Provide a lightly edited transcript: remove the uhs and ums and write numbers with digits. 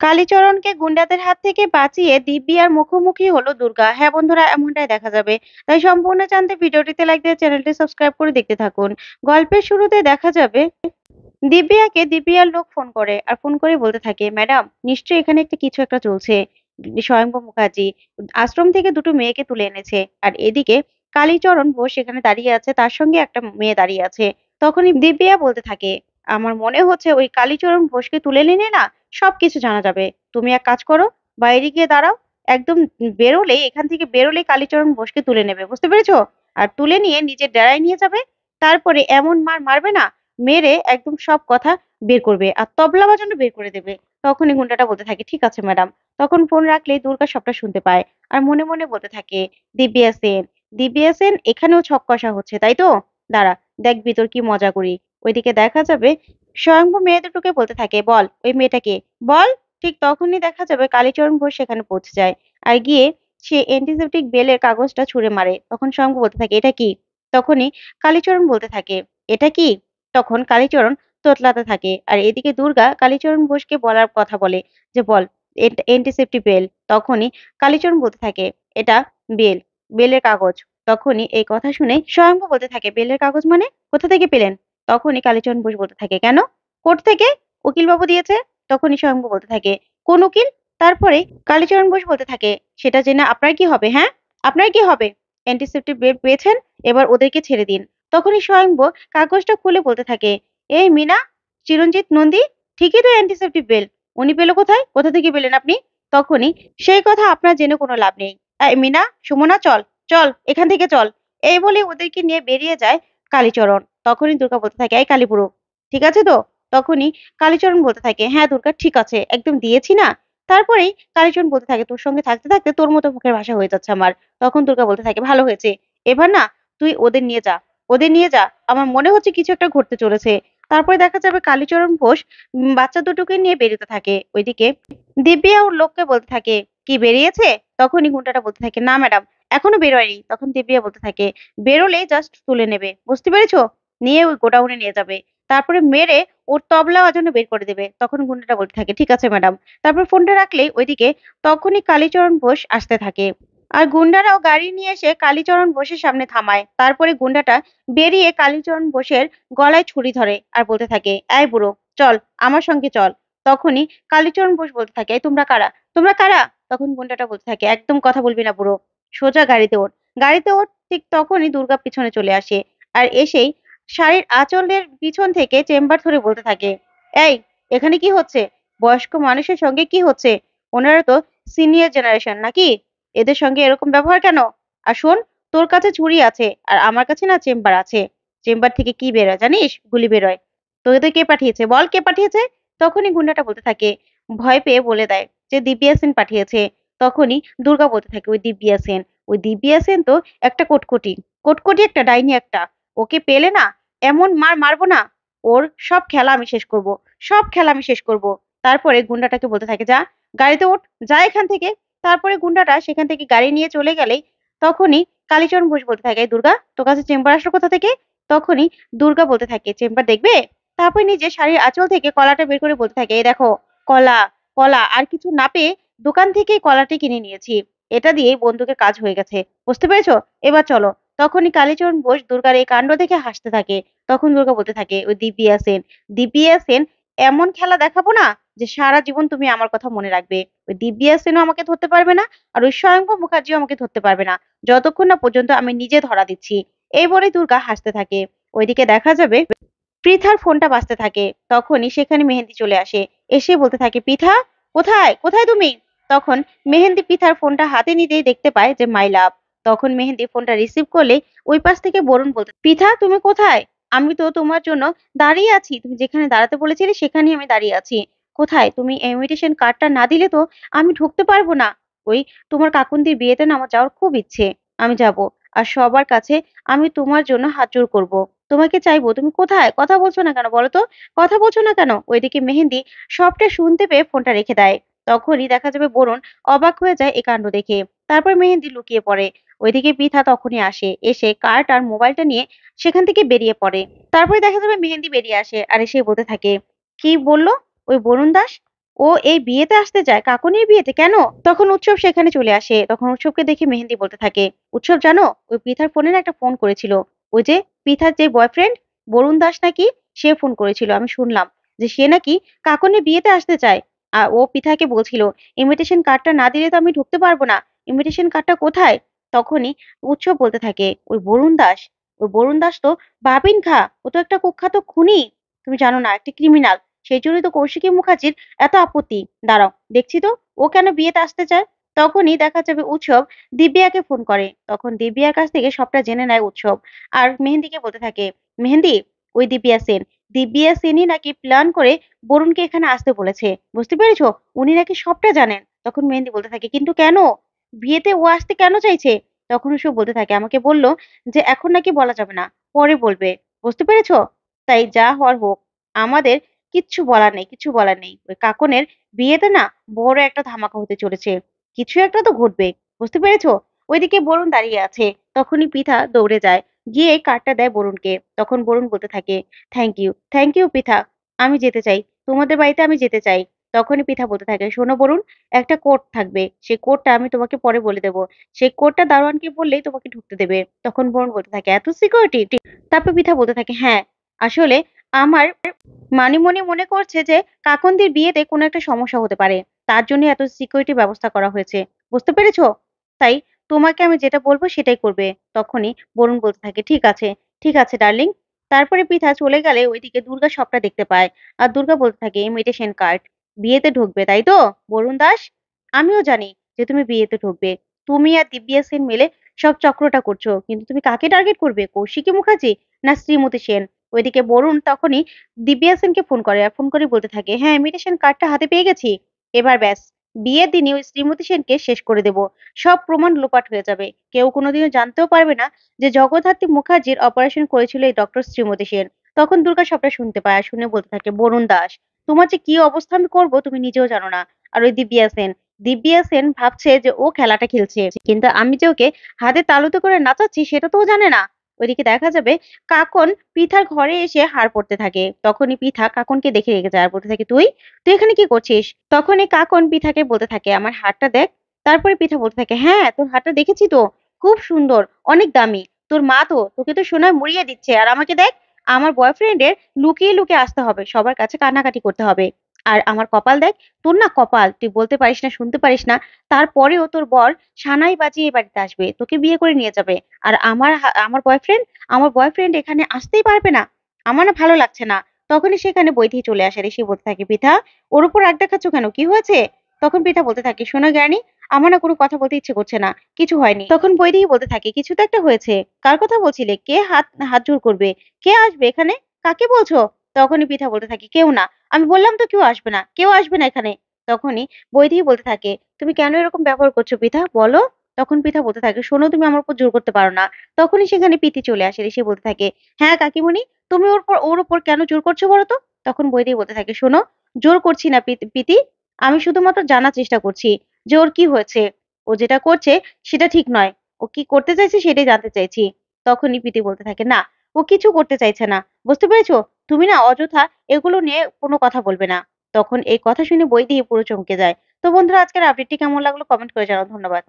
কালীচরণকে গুন্ডাদের হাত থেকে বাঁচিয়ে দিব্যি আর মুখোমুখি হলো দুর্গা। হ্যাঁ বন্ধুরা, এমনটাই দেখা যাবে। তাই সম্পূর্ণ জানতে ভিডিওটিতে লাইক দিয়ে চ্যানেলটি সাবস্ক্রাইব করে দেখতে থাকুন। গল্পের শুরুতে দেখা যাবে দিব্যাকে দিব্যার লোক ফোন করে আর ফোন করে বলতে থাকে, ম্যাডাম নিশ্চয়ই এখানে কিছু একটা চলছে। স্বয়ম্ভু মুখার্জি আশ্রম থেকে দুটো মেয়েকে তুলে এনেছে, আর এদিকে কালীচরণ ঘোষ সেখানে দাঁড়িয়ে আছে, তার সঙ্গে একটা মেয়ে দাঁড়িয়ে আছে। তখনই দিব্যা বলতে থাকে, আমার মনে হচ্ছে ওই কালীচরণ ঘোষকে তুলে নিলে না সবকিছু জানা যাবে। তুমি এক কাজ করো, বাইরে গিয়ে দাঁড়াও। একদম বেরোলেই, এখান থেকে বেরোলেই কালীচরণ ঘোষকে তুলে নেবে, বুঝতে পেরেছো? আর তুলে নিয়ে নিজের ডেরায় নিয়ে যাবে। তারপরে এমন মার মারবে না, মেরে একদম সব কথা বের করবে আর তবলা বাজানো বের করে দেবে। তখনই গুন্ডাটা বলতে থাকে, ঠিক আছে ম্যাডাম। তখন ফোন রাখলেই দুর্গা সবটা শুনতে পায় আর মনে মনে বলতে থাকে, দিব্যা সেন, দিব্যা সেন এখানেও ছক কষা হচ্ছে, তাই তো? দাঁড়া, দেখবি তোর কি মজা করি। ওইদিকে দেখা যাবে স্বয়ংভূ মেয়ে দুটোকে বলতে থাকে, বল ওই মেয়েটাকে, বল। ঠিক তখনই দেখা যাবে কালীচরণ ঘোষ সেখানে পৌঁছে যায় আর গিয়ে সে অ্যান্টিসেপটিক বেলের কাগজটা ছুঁড়ে মারে। তখন স্বয়ংভূ বলতে থাকে, এটা কি? তখনই কালীচরণ বলতে থাকে, এটা কি? তখন কালীচরণ তোতলাতে থাকে আর এদিকে দুর্গা কালীচরণ ঘোষকে বলার কথা বলে যে, বল অ্যান্টিসেপ্টিক বেল। তখনই কালীচরণ বলতে থাকে, এটা বেল, বেলের কাগজ। তখনই এই কথা শুনে স্বয়ংভূ বলতে থাকে, বেলের কাগজ মানে কোথা থেকে পেলেন? তখনই কালীচরণ ঘোষ বলতে থাকে, কেন, কোর্ট থেকে, উকিল বাবু দিয়েছে। তখনই স্বয়ংভূ বলতে থাকে, কোন উকিল? তারপরে কালীচরণ ঘোষ বলতে থাকে, সেটা জেনে আপনার কি হবে? হ্যাঁ, আপনার কি হবে? অ্যান্টিসেপ্টিক বেল পেয়েছেন, এবার ওদেরকে ছেড়ে দিন। তখনই স্বয়ংভূ কাগজটা খুলে বলতে থাকে, এই মিনা, চিরঞ্জিত নন্দী, ঠিকই তো অ্যান্টিসেপ্টিক বেল। উনি পেলো কোথায়? কোথা থেকে পেলেন আপনি? তখনই, সেই কথা আপনার জেনে কোনো লাভ নেই। এই মিনা, সুমনা, চল, চল এখান থেকে চল। এই বলে ওদেরকে নিয়ে বেরিয়ে যায় কালীচরণ। তখনই দুর্গা বলতে থাকে, এই কালীপুরো, ঠিক আছে তো? তখনই কালীচরণ বলতে থাকে, হ্যাঁ দুর্গা ঠিক আছে, একদম দিয়েছি না। তারপরেই কালীচরণ বলতে থাকে, তোর সঙ্গে থাকতে থাকতে তোর মতো মুখের ভাষা হয়ে যাচ্ছে আমার। তখন দুর্গা বলতে থাকে, ভালো হয়েছে, এবার না তুই ওদের নিয়ে যা, ওদের নিয়ে যা, আমার মনে হচ্ছে কিছু একটা ঘটতে চলেছে। তারপরে দেখা যাবে কালীচরণ ঘোষ বাচ্চা দুটোকে নিয়ে বেরোতে থাকে। ওইদিকে দিব্যা ওর লোককে বলতে থাকে, কি বেরিয়েছে? তখনই গুন্ডাটা বলতে থাকে, না ম্যাডাম, এখনো বেরোয়নি। তখন দিব্যা বলতে থাকে, বেরোলে জাস্ট তুলে নেবে, বুঝতে পেরেছো? নিয়ে ওই গোডাউনে নিয়ে যাবে। তারপরে মেরে ওর তবলা বাজানো বের করে দেবে। তখন গুন্ডাটা বলতে থাকে, ঠিক আছে ম্যাডাম। তারপর ফোনটা রাখলেই ওইদিকে তখনই কালীচরণ ঘোষ আসতে থাকে আর গুন্ডারাও গাড়ি নিয়ে এসে কালীচরণ ঘোষের সামনে থামায়। তারপরে গুন্ডাটা বেরিয়ে কালীচরণ ঘোষের গলায় ছুরি ধরে আর বলতে থাকে, এই বুড়ো, চল আমার সঙ্গে চল। তখনই কালীচরণ ঘোষ বলতে থাকে, এই তোমরা কারা, তোমরা কারা? তখন গুন্ডাটা বলতে থাকে, একদম কথা বলবি না বুড়ো, সোজা গাড়িতে ওঠ, গাড়িতে ওঠ। ঠিক তখনই দুর্গা পিছনে চলে আসে আর এসেই শাড়ির আঁচলের পিছন থেকে চেম্বার ধরে বলতে থাকে, এই এখানে কি হচ্ছে? বয়স্ক মানুষের সঙ্গে কি হচ্ছে? ওনারা তো সিনিয়র জেনারেশন নাকি, এদের সঙ্গে এরকম ব্যবহার কেন? আর শোন, তোর কাছে ছুরি আছে আর আমার কাছে না চেম্বার আছে। চেম্বার থেকে কি বেরোয় জানিস? গুলি বেরোয়। তোদের কে পাঠিয়েছে, বল কে পাঠিয়েছে? তখনই গুন্ডাটা বলতে থাকে, ভয় পেয়ে বলে দেয় যে দিব্যা সেন পাঠিয়েছে। তখনই দুর্গা বলতে থাকে, ওই দিব্যা সেন, ওই দিব্যা সেন তো একটা কটকটি, কটকটি একটা ডাইনি একটা। ওকে পেলে না এমন মার মারবো না, ওর সব খেলা আমি শেষ করব, সব খেলা আমি শেষ করব। তারপরে গুন্ডাটাকে বলতে থাকে, যা গাড়িতে ওঠ, যা এখান থেকে। তারপরে গুন্ডাটা সেখান থেকে গাড়ি নিয়ে চলে গেলেই তখনই কালীচরণ ঘোষ বলতে থাকে, দুর্গা তোর কাছে চেম্বার আসলো কোথা থেকে? তখনই দুর্গা বলতে থাকে, চেম্বার দেখবে। তারপর নিজে শাড়ির আঁচল থেকে কলাটা বের করে বলতে থাকে, এই দেখো কলা, কলা আর কিছু না পেয়ে দোকান থেকেই কলাটি কিনে নিয়েছি। এটা দিয়েই বন্দুকের কাজ হয়ে গেছে, বুঝতে পেরেছো? এবার চলো। তখনই কালীচরণ ঘোষ দুর্গার এই কাণ্ড দেখে হাসতে থাকে। তখন দুর্গা বলতে থাকে, ওই দিব্যা সেন, দিব্যা সেন এমন খেলা দেখাবো না যে সারা জীবন তুমি আমার কথা মনে রাখবে। ওই দিব্যা সেনও আমাকে ধরতে পারবে না আর ওই স্বয়ংভূ মুখার্জিও আমাকে ধরতে পারবে না, যতক্ষণ না পর্যন্ত আমি নিজে ধরা দিচ্ছি। এই বলে দুর্গা হাসতে থাকে। ওইদিকে দেখা যাবে পৃথার ফোনটা বাজতে থাকে। তখনই সেখানে মেহেন্দি চলে আসে, এসে বলতে থাকে, পৃথা কোথায়, কোথায় তুমি? তখন মেহেন্দি পৃথার ফোনটা হাতে নিতেই দেখতে পায় যে মাই লাভ। তখন মেহেন্দি ফোনটা রিসিভ করলে ওই পাশ থেকে বরুণ বলতে, পৃথা তুমি কোথায়? আমি তো তোমার জন্য দাঁড়িয়ে আছি, তুমি যেখানে দাঁড়াতে বলেছিলে সেখানেই আমি দাঁড়িয়ে আছি। কোথায় তুমি? ইনভিটেশন কার্ডটা না দিলে তো আমি ঢুকতে পারবো না। ওই তোমার কাকুন্দির বিয়েতে না আমার যাওয়ার খুব ইচ্ছে, আমি যাব। আর সবার কাছে আমি তোমার জন্য হাত জোড় করবো, তোমাকে চাইবো। তুমি কোথায়? কথা বলছো না কেন বলো তো, কথা বলছো না কেন? ওইদিকে মেহেন্দি সবটা শুনতে পেয়ে ফোনটা রেখে দেয়। তখনই দেখা যাবে বরুণ অবাক হয়ে যায় এই কাণ্ড দেখে। তারপর মেহেন্দি লুকিয়ে পড়ে। ওইদিকে পৃথা তখনই আসে, এসে কার্ড আর মোবাইলটা নিয়ে সেখান থেকে বেরিয়ে পড়ে। তারপরে দেখা যাবে মেহেন্দি বেরিয়ে আসে আর এসে বলতে থাকে, কি বললো ওই বরুণ দাস? ও এই বিয়েতে আসতে চায়, কাকনির বিয়েতে কেন? তখন উৎসব সেখানে চলে আসে। তখন উৎসবকে দেখে মেহেন্দি বলতে থাকে, উৎসব জানো, ওই পৃথার ফোনে না একটা ফোন করেছিল। ওই যে পৃথার যে বয়ফ্রেন্ড বরুণ দাস নাকি, সে ফোন করেছিল। আমি শুনলাম যে সে নাকি কাকনির বিয়েতে আসতে চায়। আর ও পৃথাকে বলছিল ইনভিটেশন কার্ডটা না দিলে তো আমি ঢুকতে পারবো না। ইনভিটেশন কার্ডটা কোথায়? তখনই উৎসব বলতে থাকে, ওই বরুণ দাস, ওই বরুণ দাস তো বাবিন খা, ও তো একটা কুখ্যাত খুনি। তুমি জানো না, একটা ক্রিমিনাল। সেই জন্যই তো কৌশিকী মুখার্জির এত আপত্তি। দাঁড়াও, দেখছি তো ও কেন বিয়েতে আসতে চায়। তখনই দেখা যাবে উৎসব দিব্যাকে ফোন করে। তখন দিব্যার কাছ থেকে সবটা জেনে নেয় উৎসব। আর মেহেন্দিকে বলতে থাকে, মেহেন্দি, ওই দিব্যা সেন, দিব্যা সেনই নাকি প্ল্যান করে বরুণকে এখানে আসতে বলেছে। বুঝতে পেরেছো? উনি নাকি সবটা জানেন। তখন মেহেন্দি বলতে থাকে, কিন্তু কেন? বিয়েতে ও আসতে কেন চাইছে? তখন উৎসব বলতে থাকে, আমাকে বলল যে এখন নাকি বলা যাবে না, পরে বলবে। বুঝতে পেরেছো? তাই যা হওয়ার হোক, আমাদের কিচ্ছু বলার নেই, কিছু বলার নেই। ওই কাকনের বিয়েতে না বড় একটা ধামাকা হতে চলেছে। কিছু একটা তো ঘটবে। বুঝতে পেরেছো? ওইদিকে বরুণ দাঁড়িয়ে আছে। তখনই পৃথা দৌড়ে যায়, গিয়ে কার্ডটা দেয় বরুণকে। তখন বরুণ বলতে থাকে, thank you, thank you Pritha, আমি যেতে চাই, তোমাদের বাড়িতে আমি যেতে চাই। তখনই পৃথা বলতে থাকে, শোনো বরুণ, একটা কোড থাকবে, সেই কোডটা আমি তোমাকে পরে বলে দেবো। সেই কোডটা দারোয়ানকে বললেই তোমাকে ঢুকতে দেবে। তখন বরুণ বলতে থাকে, এত সিকিউরিটি? তারপর পৃথা বলতে থাকে, হ্যাঁ, আসলে আমার মানিমণি মনে করছে যে কাকনদের বিয়েতে কোনো একটা সমস্যা হতে পারে, তার জন্য এত সিকিউরিটি ব্যবস্থা করা হয়েছে। বুঝতে পেরেছো? তাই তোমাকে আমি যেটা বলবো সেটাই করবে। তখনই বরুণ বলতে থাকে, ঠিক আছে, ঠিক আছে ডার্লিং। তারপরে পৃথা চলে গেলে ওইদিকে দুর্গা সবটা দেখতে পায়। আর দুর্গা বলতে থাকে, ইনভিটেশন কার্ড, বিয়েতে ঢুকবে তাই তো বরুণ দাস? আমিও জানি যে তুমি বিয়েতে ঢুকবে। তুমি আর দিব্যা সেন মিলে সব চক্রটা করছো, কিন্তু তুমি কাকে টার্গেট করবে, কৌশিকী মুখার্জি না শ্রীমতী সেন? ওইদিকে বরুণ তখনই দিব্যা সেনকে ফোন করে। আর ফোন করে বলতে থাকে, হ্যাঁ, ইনভিটেশন কার্ডটা হাতে পেয়ে গেছি। এবার ব্যাস, বিয়ের দিনই ওই শ্রীমতী সেনকে শেষ করে দেব। সব প্রমাণ লোপাট হয়ে যাবে। কেউ কোনোদিনও জানতেও পারবে না যে জগদ্ধাত্রী মুখার্জির অপারেশন করেছিল এই ডক্টর শ্রীমতী সেন। তখন দুর্গা সবটা শুনতে পায়। আর শুনে বলতে থাকে, বরুণ দাস, তোমার যে কি অবস্থা আমি করবো তুমি নিজেও জানো না। আর ওই দিব্যা সেন, দিব্যা সেন ভাবছে যে ও খেলাটা খেলছে, কিন্তু আমি যে ওকে হাতে তালুতে করে নাচাচ্ছি সেটা তো ও জানে না। ওইদিকে দেখা যাবে কাকন পৃথার ঘরে এসে হার পড়তে থাকে। তখনই পৃথা কাকনকে দেখে রেগে যায় আর বলতে থাকে, তুই তুই এখানে কি করছিস? তখনই কাকন পৃথাকে বলতে থাকে, আমার হারটা দেখ। তারপরে পৃথা বলতে থাকে, হ্যাঁ, তোর হারটা দেখেছি তো, খুব সুন্দর, অনেক দামি। তোর মা তো তোকে তো সোনায় মুড়িয়ে দিচ্ছে, আর আমাকে দেখ, আমার বয়ফ্রেন্ডের লুকিয়ে লুকিয়ে আসতে হবে, সবার কাছে কান্নাকাটি করতে হবে। আর আমার কপাল দেখ, তোর না কপাল, তুই বলতে পারিস না, শুনতে পারিস না, তারপরেও তোর বর সানাই বাজিয়ে এ বাড়িতে আসবে, তোকে বিয়ে করে নিয়ে যাবে। আর আমার বয়ফ্রেন্ড এখানে আসতেই পারবে না। আমার না ভালো লাগছে না। তখনই সেখানে বৈদেহী চলে আসে। ঋষি বলতে থাকে, পৃথা, ওর উপর রাগ দেখাচ্ছ কেন, কি হয়েছে? তখন পৃথা বলতে থাকে, শোনো জ্ঞানী, আমার না কোনো কথা বলতে ইচ্ছে করছে না, কিছু হয়নি। তখন বৈদেহী বলতে থাকে, কিছু তো একটা হয়েছে। কার কথা বলছিলে? কে হাত হাত জোর করবে? কে আসবে এখানে? কাকে বলছো? তখনই পৃথা বলতে থাকে, কেউ না। আমি বললাম তো কেউ আসবে না, কেউ আসবে না এখানে। তখনই বৈদেহী বলতে থাকে, তুমি কেন এরকম ব্যবহার করছো পৃথা, বলো। তখন পৃথা বলতে থাকে, শোনো, তুমি আমার উপর জোর করতে পারো না। তখনই সেখানে প্রীতি চলে আসে। ঋষি বলতে থাকে, হ্যাঁ কাকিমণি, তুমি ওর উপর কেন জোর করছো বলো তো? তখন বৈদেহী বলতে থাকে, শোনো, জোর করছি না প্রীতি, আমি শুধুমাত্র জানার চেষ্টা করছি যে ওর কি হয়েছে। ও যেটা করছে সেটা ঠিক নয়। ও কি করতে চাইছে সেটাই জানতে চাইছি। তখনই প্রীতি বলতে থাকে, না, ও কিছু করতে চাইছে না। বুঝতে পেরেছো? তুমি না অযথা এগুলো নিয়ে কোনো কথা বলবে না। তখন এই কথা শুনে বৈদেহী পুরো চমকে যায়। তো বন্ধুরা, আজকের আপডেটটি কেমন লাগলো কমেন্ট করে জানাও। ধন্যবাদ।